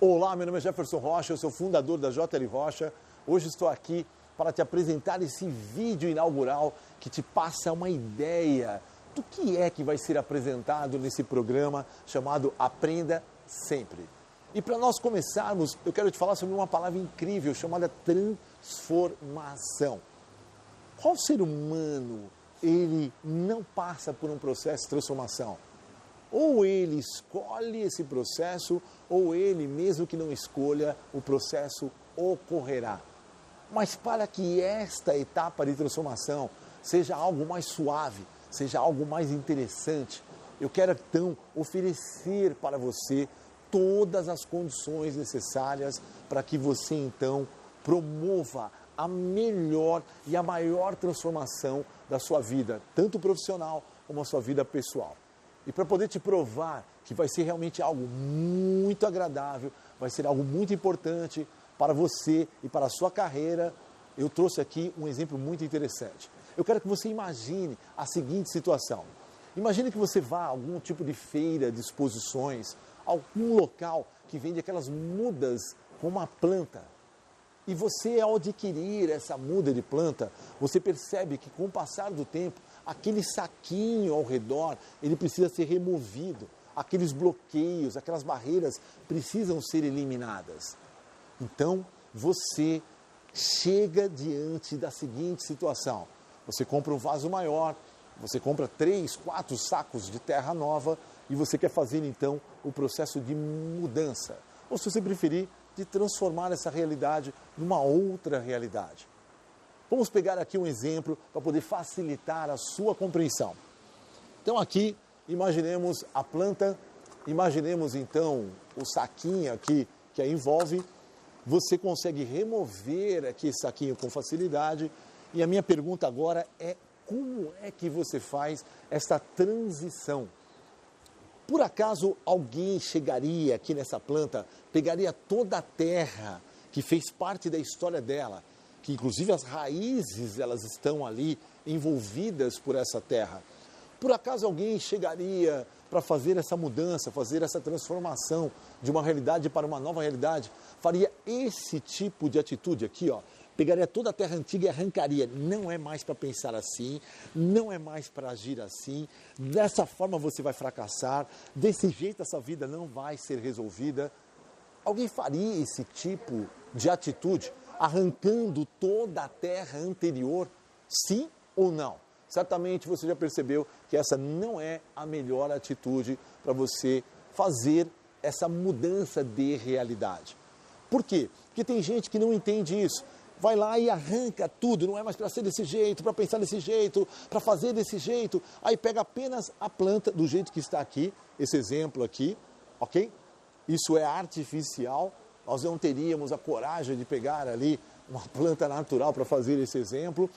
Olá, meu nome é Jefferson Rocha, eu sou fundador da JL Rocha. Hoje estou aqui para te apresentar esse vídeo inaugural que te passa uma ideia do que é que vai ser apresentado nesse programa chamado Aprenda Sempre. E para nós começarmos, eu quero te falar sobre uma palavra incrível chamada transformação. Qual ser humano, ele não passa por um processo de transformação? Ou ele escolhe esse processo, ou ele, mesmo que não escolha, o processo ocorrerá. Mas para que esta etapa de transformação seja algo mais suave, seja algo mais interessante, eu quero então oferecer para você todas as condições necessárias para que você então promova a melhor e a maior transformação da sua vida, tanto profissional como a sua vida pessoal. E para poder te provar que vai ser realmente algo muito agradável, vai ser algo muito importante para você e para a sua carreira, eu trouxe aqui um exemplo muito interessante. Eu quero que você imagine a seguinte situação. Imagine que você vá a algum tipo de feira de exposições, algum local que vende aquelas mudas com uma planta. E você, ao adquirir essa muda de planta, você percebe que com o passar do tempo, aquele saquinho ao redor, ele precisa ser removido. Aqueles bloqueios, aquelas barreiras precisam ser eliminadas. Então, você chega diante da seguinte situação. Você compra um vaso maior, você compra 3, 4 sacos de terra nova e você quer fazer, então, o processo de mudança. Ou, se você preferir, de transformar essa realidade numa outra realidade. Vamos pegar aqui um exemplo para poder facilitar a sua compreensão. Então aqui, imaginemos a planta, imaginemos então o saquinho aqui que a envolve. Você consegue remover aqui esse saquinho com facilidade. E a minha pergunta agora é: como é que você faz esta transição? Por acaso alguém chegaria aqui nessa planta, pegaria toda a terra que fez parte da história dela, que inclusive as raízes elas estão ali envolvidas por essa terra. Por acaso alguém chegaria para fazer essa mudança, fazer essa transformação de uma realidade para uma nova realidade, faria esse tipo de atitude aqui, ó, pegaria toda a terra antiga e arrancaria. Não é mais para pensar assim, não é mais para agir assim, dessa forma você vai fracassar, desse jeito essa vida não vai ser resolvida. Alguém faria esse tipo de atitude, arrancando toda a terra anterior? Sim ou não? Certamente você já percebeu que essa não é a melhor atitude para você fazer essa mudança de realidade. Por quê? Porque tem gente que não entende isso. Vai lá e arranca tudo, não é mais para ser desse jeito, para pensar desse jeito, para fazer desse jeito. Aí pega apenas a planta do jeito que está aqui, esse exemplo aqui, ok? Isso é artificial, nós não teríamos a coragem de pegar ali uma planta natural para fazer esse exemplo.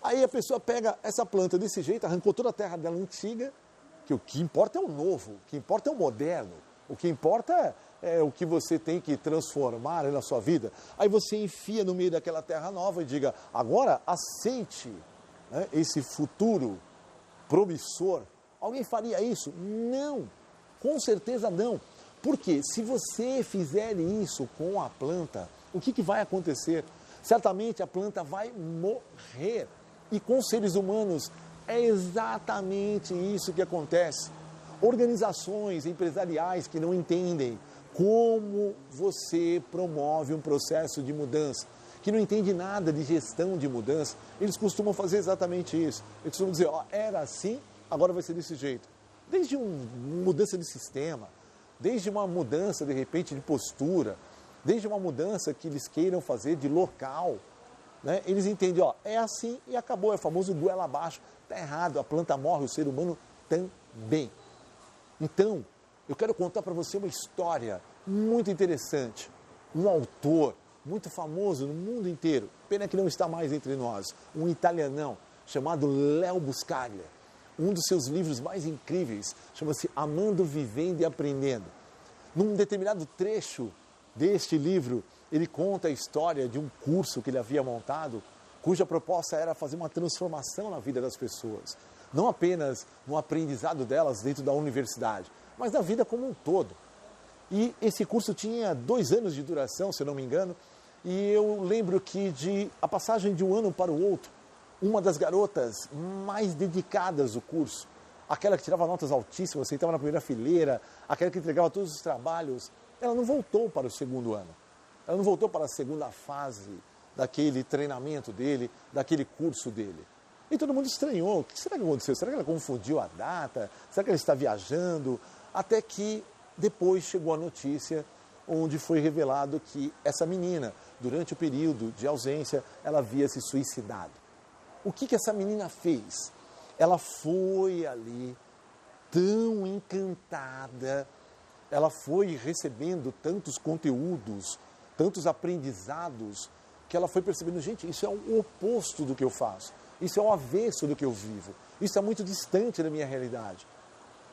Aí a pessoa pega essa planta desse jeito, arrancou toda a terra dela antiga, que o que importa é o novo, o que importa é o moderno, o que importa é o que você tem que transformar na sua vida. Aí você enfia no meio daquela terra nova e diga: agora aceite, né, esse futuro promissor. Alguém faria isso? Não, com certeza não. Porque se você fizer isso com a planta, o que vai acontecer? Certamente a planta vai morrer. E com seres humanos é exatamente isso que acontece. Organizações empresariais que não entendem como você promove um processo de mudança, que não entende nada de gestão de mudança, eles costumam fazer exatamente isso. Eles costumam dizer: ó, era assim, agora vai ser desse jeito. Desde uma mudança de sistema, desde uma mudança, de repente, de postura, desde uma mudança que eles queiram fazer de local, né? Eles entendem: ó, é assim e acabou, é o famoso goela abaixo. Está errado, a planta morre, o ser humano também. Então, eu quero contar para você uma história muito interessante. Um autor muito famoso no mundo inteiro, pena que não está mais entre nós, um italianão chamado Leo Buscaglia. Um dos seus livros mais incríveis chama-se Amando, Vivendo e Aprendendo. Num determinado trecho deste livro, ele conta a história de um curso que ele havia montado, cuja proposta era fazer uma transformação na vida das pessoas. Não apenas no aprendizado delas dentro da universidade, mas na vida como um todo. E esse curso tinha 2 anos de duração, se eu não me engano, e eu lembro que a passagem de um ano para o outro, uma das garotas mais dedicadas do curso, aquela que tirava notas altíssimas, sentava na primeira fileira, aquela que entregava todos os trabalhos, ela não voltou para o 2º ano. Ela não voltou para a segunda fase daquele treinamento dele, daquele curso dele. E todo mundo estranhou. O que será que aconteceu? Será que ela confundiu a data? Será que ela está viajando? Até que depois chegou a notícia onde foi revelado que essa menina, durante o período de ausência, ela havia se suicidado. O que essa menina fez? Ela foi ali tão encantada, ela foi recebendo tantos conteúdos, tantos aprendizados, que ela foi percebendo, gente, isso é o oposto do que eu faço, isso é o avesso do que eu vivo, isso é muito distante da minha realidade.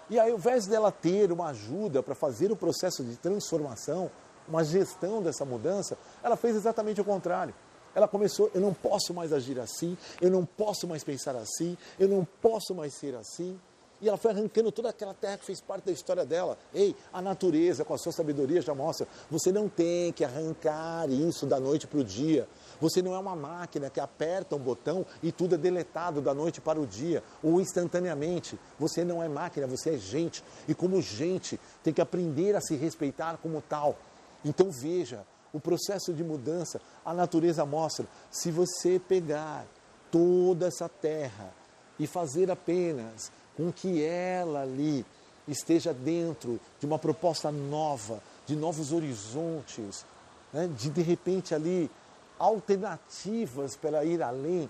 E aí, ao invés dela ter uma ajuda para fazer o processo de transformação, uma gestão dessa mudança, ela fez exatamente o contrário. Ela começou, eu não posso mais agir assim, eu não posso mais pensar assim, eu não posso mais ser assim. E ela foi arrancando toda aquela terra que fez parte da história dela. Ei, a natureza, com a sua sabedoria, já mostra. Você não tem que arrancar isso da noite para o dia. Você não é uma máquina que aperta um botão e tudo é deletado da noite para o dia, ou instantaneamente. Você não é máquina, você é gente. E como gente, tem que aprender a se respeitar como tal. Então veja, o processo de mudança, a natureza mostra. Se você pegar toda essa terra e fazer apenas com que ela ali esteja dentro de uma proposta nova, de novos horizontes, né? de repente ali alternativas para ir além,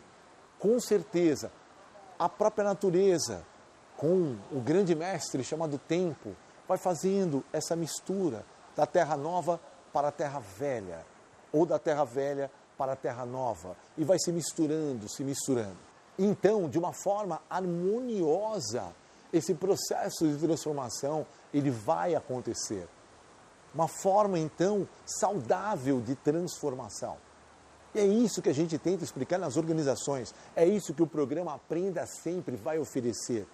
com certeza a própria natureza, com o grande mestre chamado tempo, vai fazendo essa mistura da terra nova para a terra velha, ou da terra velha para a terra nova, e vai se misturando, se misturando. Então, de uma forma harmoniosa, esse processo de transformação, ele vai acontecer. Uma forma, então, saudável de transformação. E é isso que a gente tenta explicar nas organizações, é isso que o programa Aprenda Sempre vai oferecer.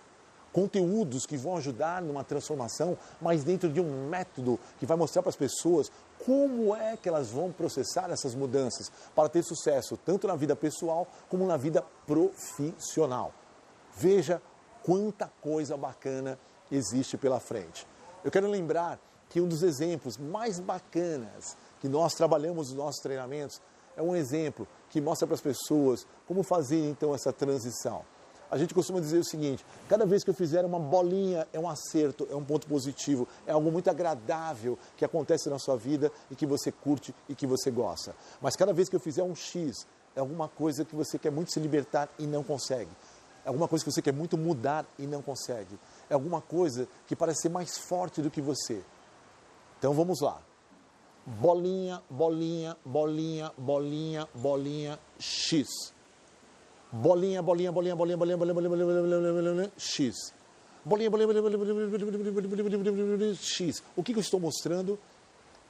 Conteúdos que vão ajudar numa transformação, mas dentro de um método que vai mostrar para as pessoas como é que elas vão processar essas mudanças para ter sucesso tanto na vida pessoal como na vida profissional. Veja quanta coisa bacana existe pela frente. Eu quero lembrar que um dos exemplos mais bacanas que nós trabalhamos nos nossos treinamentos é um exemplo que mostra para as pessoas como fazer então essa transição. A gente costuma dizer o seguinte, cada vez que eu fizer uma bolinha é um acerto, é um ponto positivo, é algo muito agradável que acontece na sua vida e que você curte e que você gosta. Mas cada vez que eu fizer um X, é alguma coisa que você quer muito se libertar e não consegue. É alguma coisa que você quer muito mudar e não consegue. É alguma coisa que parece ser mais forte do que você. Então vamos lá. Bolinha, bolinha, bolinha, bolinha, bolinha, X. Bolinha, bolinha, bolinha, bolinha, bolinha, bolinha, bolinha, bolinha, bolinha, bolinha, X. Bolinha, bolinha, bolinha, bolinha, bolinha, X. O que eu estou mostrando?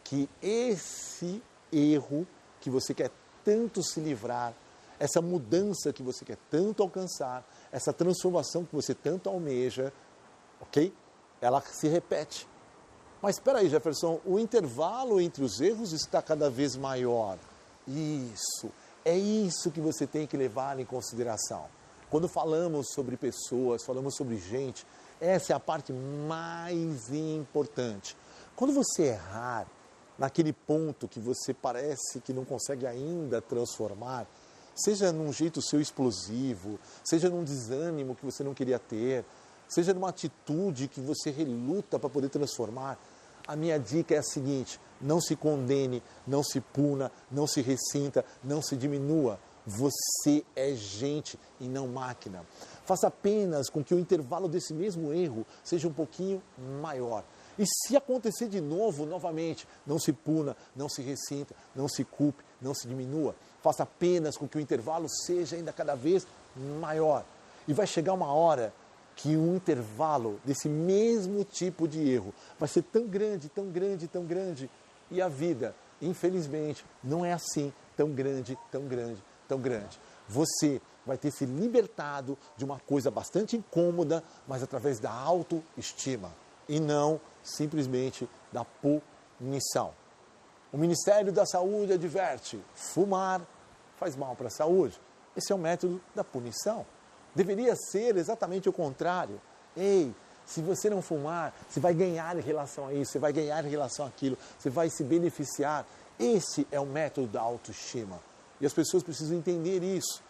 Que esse erro que você quer tanto se livrar, essa mudança que você quer tanto alcançar, essa transformação que você tanto almeja, ok? Ela se repete. Mas espera aí, Jefferson, o intervalo entre os erros está cada vez maior. Isso. É isso que você tem que levar em consideração. Quando falamos sobre pessoas, falamos sobre gente, essa é a parte mais importante. Quando você errar naquele ponto que você parece que não consegue ainda transformar, seja num jeito seu explosivo, seja num desânimo que você não queria ter, seja numa atitude que você reluta para poder transformar, a minha dica é a seguinte: não se condene, não se puna, não se ressinta, não se diminua. Você é gente e não máquina. Faça apenas com que o intervalo desse mesmo erro seja um pouquinho maior. E se acontecer de novo, novamente, não se puna, não se ressinta, não se culpe, não se diminua. Faça apenas com que o intervalo seja ainda cada vez maior. E vai chegar uma hora que o intervalo desse mesmo tipo de erro vai ser tão grande, tão grande, tão grande. E a vida, infelizmente, não é assim, tão grande, tão grande, tão grande. Você vai ter se libertado de uma coisa bastante incômoda, mas através da autoestima. E não simplesmente da punição. O Ministério da Saúde adverte: fumar faz mal para a saúde. Esse é o método da punição. Deveria ser exatamente o contrário. Ei, se você não fumar, você vai ganhar em relação a isso, você vai ganhar em relação àquilo, você vai se beneficiar. Esse é o método da autoestima. E as pessoas precisam entender isso.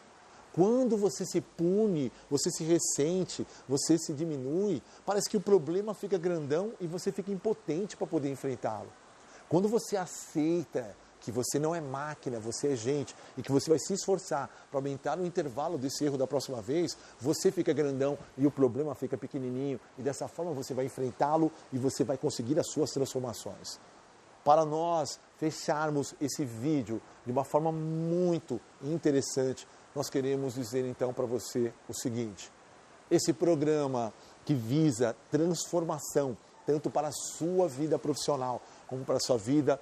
Quando você se pune, você se ressente, você se diminui, parece que o problema fica grandão e você fica impotente para poder enfrentá-lo. Quando você aceita que você não é máquina, você é gente, e que você vai se esforçar para aumentar o intervalo desse erro da próxima vez, você fica grandão e o problema fica pequenininho, e dessa forma você vai enfrentá-lo e você vai conseguir as suas transformações. Para nós fecharmos esse vídeo de uma forma muito interessante, nós queremos dizer então para você o seguinte: esse programa que visa transformação, tanto para a sua vida profissional como para a sua vida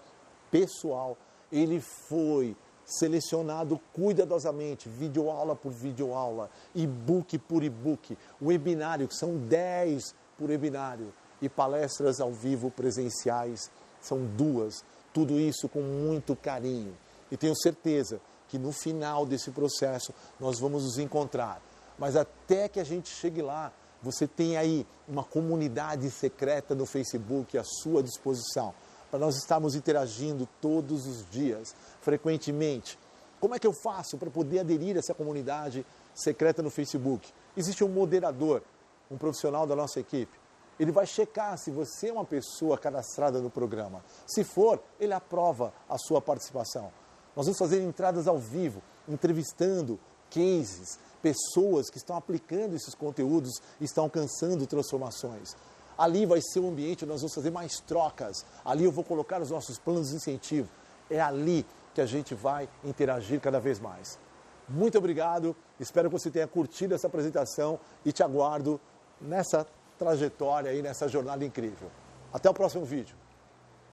pessoal, ele foi selecionado cuidadosamente, videoaula por videoaula, e-book por e-book, webinário, que são 10 por webinário, e palestras ao vivo presenciais, são 2, tudo isso com muito carinho. E tenho certeza que no final desse processo nós vamos nos encontrar. Mas até que a gente chegue lá, você tem aí uma comunidade secreta no Facebook à sua disposição, para nós estarmos interagindo todos os dias, frequentemente. Como é que eu faço para poder aderir a essa comunidade secreta no Facebook? Existe um moderador, um profissional da nossa equipe. Ele vai checar se você é uma pessoa cadastrada no programa. Se for, ele aprova a sua participação. Nós vamos fazer entradas ao vivo, entrevistando cases, pessoas que estão aplicando esses conteúdos e estão alcançando transformações. Ali vai ser o ambiente onde nós vamos fazer mais trocas. Ali eu vou colocar os nossos planos de incentivo. É ali que a gente vai interagir cada vez mais. Muito obrigado, espero que você tenha curtido essa apresentação e te aguardo nessa trajetória aí, nessa jornada incrível. Até o próximo vídeo.